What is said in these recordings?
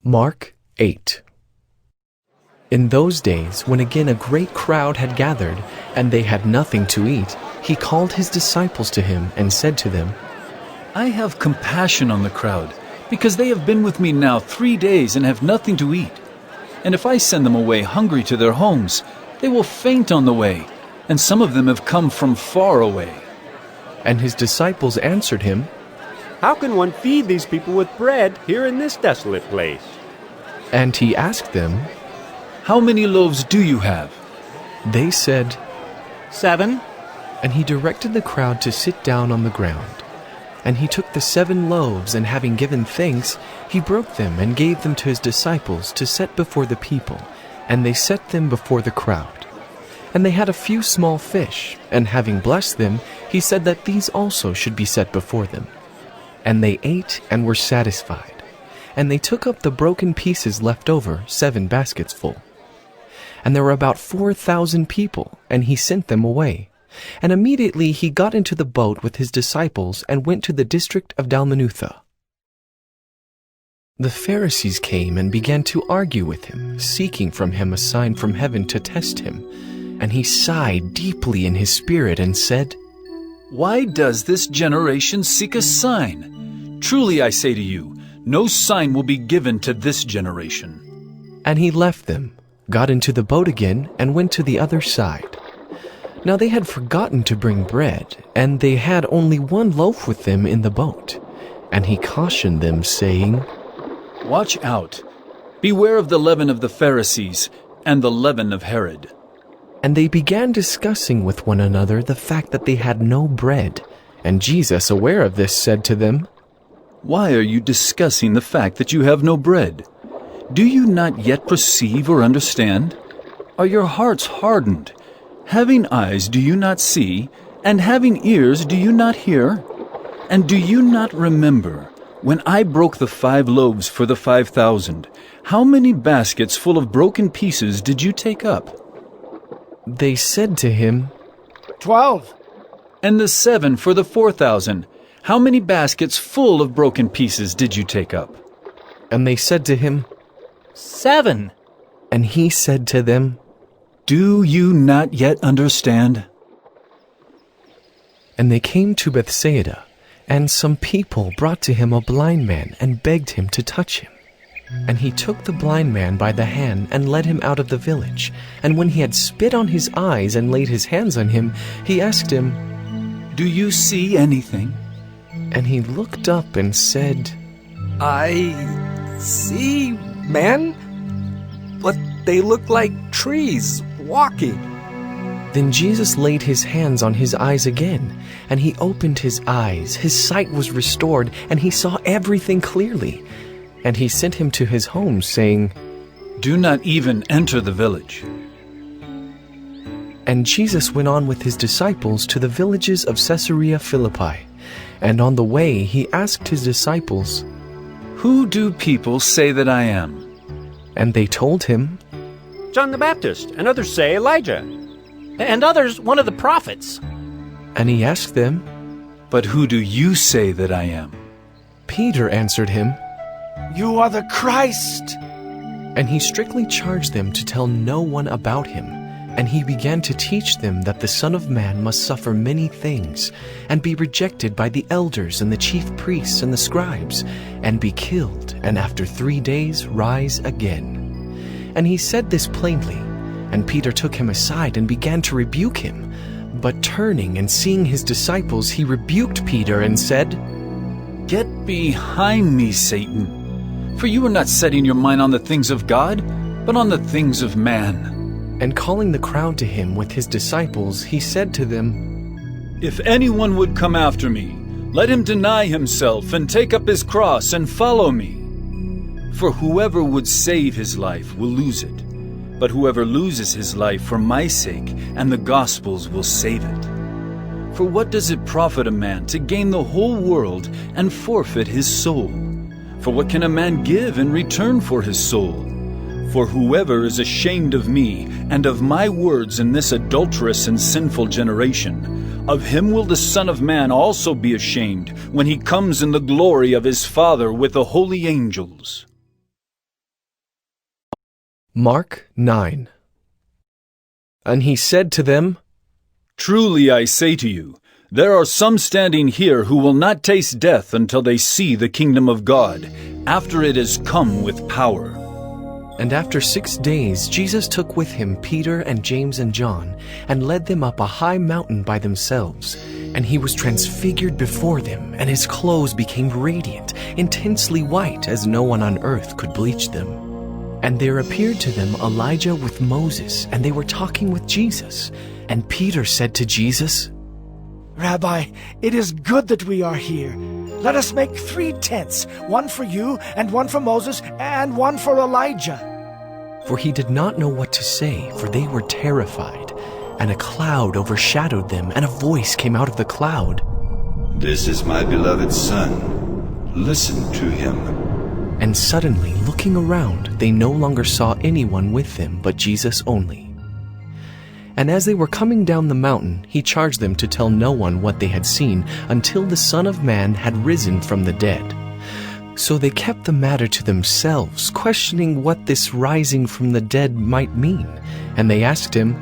Mark 8. In those days, when again a great crowd had gathered, and they had nothing to eat, he called his disciples to him and said to them, I have compassion on the crowd, because they have been with me now 3 days and have nothing to eat. And if I send them away hungry to their homes, they will faint on the way, and some of them have come from far away. And his disciples answered him, How can one feed these people with bread here in this desolate place? And he asked them, How many loaves do you have? They said, 7. And he directed the crowd to sit down on the ground. And he took the 7 loaves, and having given thanks, he broke them and gave them to his disciples to set before the people, and they set them before the crowd. And they had a few small fish, and having blessed them, he said that these also should be set before them. And they ate and were satisfied. And they took up the broken pieces left over, 7 baskets full. And there were about 4,000 people, and he sent them away. And immediately he got into the boat with his disciples and went to the district of Dalmanutha. The Pharisees came and began to argue with him, seeking from him a sign from heaven to test him. And he sighed deeply in his spirit and said, Why does this generation seek a sign? Truly I say to you, no sign will be given to this generation. And he left them, got into the boat again, and went to the other side. Now they had forgotten to bring bread, and they had only 1 loaf with them in the boat. And he cautioned them, saying, Watch out! Beware of the leaven of the Pharisees and the leaven of Herod. And they began discussing with one another the fact that they had no bread. And Jesus, aware of this, said to them, Why are you discussing the fact that you have no bread? Do you not yet perceive or understand? Are your hearts hardened? Having eyes do you not see, and having ears do you not hear? And do you not remember, when I broke the 5 loaves for the 5,000, how many baskets full of broken pieces did you take up? They said to him, 12. And the 7 for the 4,000, how many baskets full of broken pieces did you take up? And they said to him, 7. And he said to them, Do you not yet understand? And they came to Bethsaida, and some people brought to him a blind man and begged him to touch him. And he took the blind man by the hand and led him out of the village. And when he had spit on his eyes and laid his hands on him, he asked him, Do you see anything? And he looked up and said, I see men, but they look like trees walking. Then Jesus laid his hands on his eyes again, and he opened his eyes. His sight was restored, and he saw everything clearly. And he sent him to his home, saying, Do not even enter the village. And Jesus went on with his disciples to the villages of Caesarea Philippi. And on the way he asked his disciples, Who do people say that I am? And they told him, John the Baptist, and others say Elijah. And others, one of the prophets. And he asked them, But who do you say that I am? Peter answered him, You are the Christ. And he strictly charged them to tell no one about him. And he began to teach them that the Son of Man must suffer many things, and be rejected by the elders and the chief priests and the scribes, and be killed, and after 3 days rise again. And he said this plainly. And Peter took him aside and began to rebuke him. But turning and seeing his disciples, he rebuked Peter and said, Get behind me, Satan, for you are not setting your mind on the things of God, but on the things of man. And calling the crowd to him with his disciples, he said to them, If anyone would come after me, let him deny himself and take up his cross and follow me. For whoever would save his life will lose it. But whoever loses his life for my sake and the gospel's will save it. For what does it profit a man to gain the whole world and forfeit his soul? For what can a man give in return for his soul? For whoever is ashamed of me and of my words in this adulterous and sinful generation, of him will the Son of Man also be ashamed when he comes in the glory of his Father with the holy angels. Mark 9. And he said to them, Truly I say to you, there are some standing here who will not taste death until they see the kingdom of God, after it has come with power. And after 6 days Jesus took with him Peter and James and John, and led them up a high mountain by themselves. And he was transfigured before them, and his clothes became radiant, intensely white, as no one on earth could bleach them. And there appeared to them Elijah with Moses, and they were talking with Jesus. And Peter said to Jesus, Rabbi, it is good that we are here. Let us make 3 tents, one for you, and one for Moses, and one for Elijah. For he did not know what to say, for they were terrified. And a cloud overshadowed them, and a voice came out of the cloud. This is my beloved Son. Listen to him. And suddenly, looking around, they no longer saw anyone with them but Jesus only. And as they were coming down the mountain, he charged them to tell no one what they had seen until the Son of Man had risen from the dead. So they kept the matter to themselves, questioning what this rising from the dead might mean. And they asked him,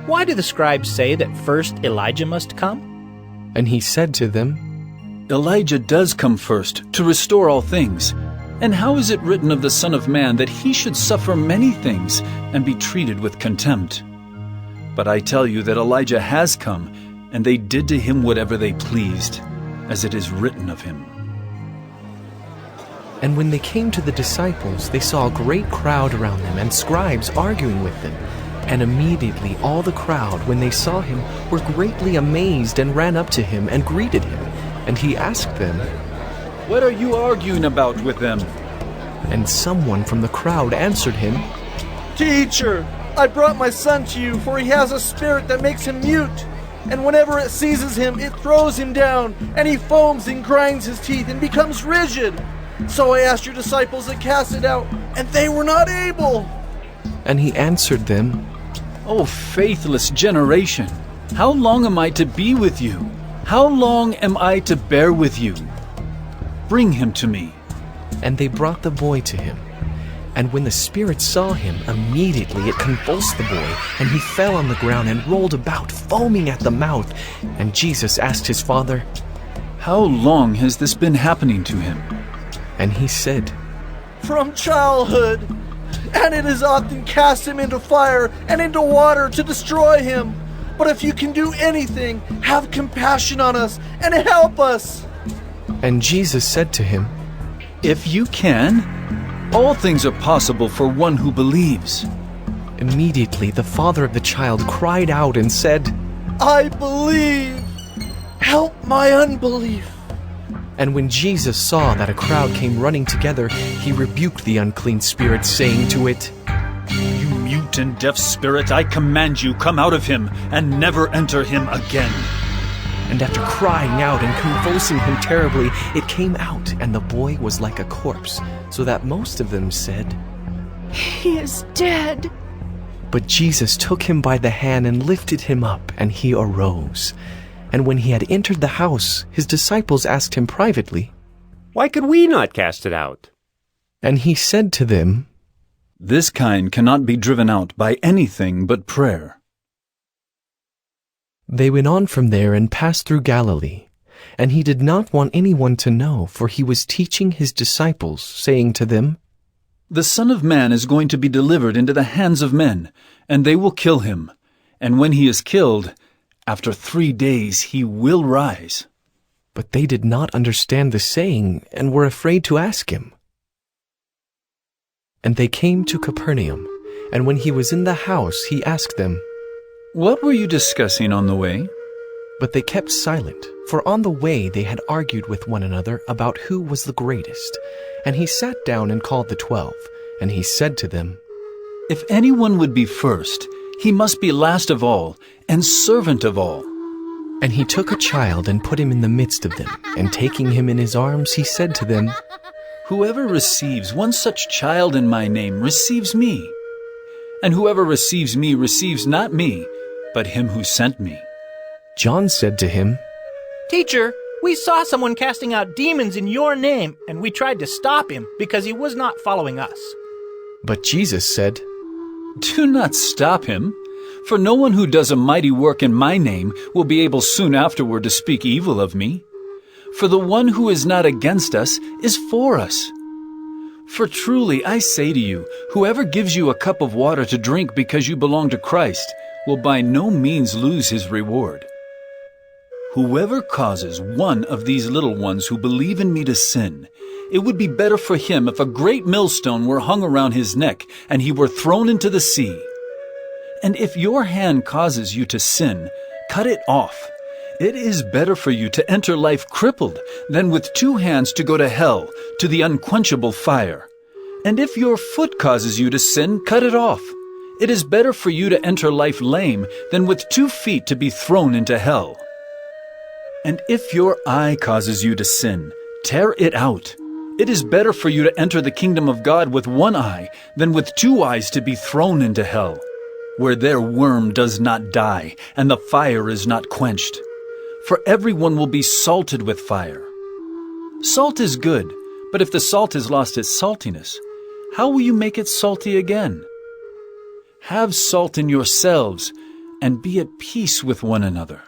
Why do the scribes say that first Elijah must come? And he said to them, Elijah does come first to restore all things. And how is it written of the Son of Man that he should suffer many things and be treated with contempt? But I tell you that Elijah has come, and they did to him whatever they pleased, as it is written of him. And when they came to the disciples, they saw a great crowd around them, and scribes arguing with them. And immediately all the crowd, when they saw him, were greatly amazed, and ran up to him and greeted him. And he asked them, What are you arguing about with them? And someone from the crowd answered him, Teacher, I brought my son to you, for he has a spirit that makes him mute. And whenever it seizes him, it throws him down, and he foams and grinds his teeth and becomes rigid. So I asked your disciples to cast it out, and they were not able. And he answered them, O faithless generation, how long am I to be with you? How long am I to bear with you? Bring him to me. And they brought the boy to him. And when the spirit saw him, immediately it convulsed the boy, and he fell on the ground and rolled about, foaming at the mouth. And Jesus asked his father, How long has this been happening to him? And he said, From childhood. And it has often cast him into fire and into water to destroy him. But if you can do anything, have compassion on us and help us. And Jesus said to him, If you can, all things are possible for one who believes. Immediately the father of the child cried out and said, I believe. Help my unbelief. And when Jesus saw that a crowd came running together, he rebuked the unclean spirit, saying to it, You mute and deaf spirit, I command you, come out of him, and never enter him again. And after crying out and convulsing him terribly, it came out, and the boy was like a corpse, so that most of them said, He is dead. But Jesus took him by the hand and lifted him up, and he arose. And when he had entered the house, his disciples asked him privately, Why could we not cast it out? And he said to them, This kind cannot be driven out by anything but prayer. They went on from there and passed through Galilee. And he did not want anyone to know, for he was teaching his disciples, saying to them, The Son of Man is going to be delivered into the hands of men, and they will kill him. And when he is killed, after 3 days he will rise. But they did not understand the saying, and were afraid to ask him. And they came to Capernaum, and when he was in the house, he asked them, What were you discussing on the way? But they kept silent, for on the way they had argued with one another about who was the greatest. And he sat down and called the 12, and he said to them, If anyone would be first, he must be last of all, and servant of all. And he took a child and put him in the midst of them, and taking him in his arms, he said to them, Whoever receives one such child in my name receives me. And whoever receives me receives not me, but him who sent me. John said to him, Teacher, we saw someone casting out demons in your name, and we tried to stop him because he was not following us. But Jesus said, Do not stop him, for no one who does a mighty work in my name will be able soon afterward to speak evil of me. For the one who is not against us is for us. For truly I say to you, whoever gives you a cup of water to drink because you belong to Christ will by no means lose his reward. Whoever causes one of these little ones who believe in me to sin, it would be better for him if a great millstone were hung around his neck and he were thrown into the sea. And if your hand causes you to sin, cut it off. It is better for you to enter life crippled than with 2 hands to go to hell, to the unquenchable fire. And if your foot causes you to sin, cut it off. It is better for you to enter life lame than with 2 feet to be thrown into hell. And if your eye causes you to sin, tear it out. It is better for you to enter the kingdom of God with 1 eye than with 2 eyes to be thrown into hell, where their worm does not die and the fire is not quenched. For everyone will be salted with fire. Salt is good, but if the salt has lost its saltiness, how will you make it salty again? Have salt in yourselves, and be at peace with one another.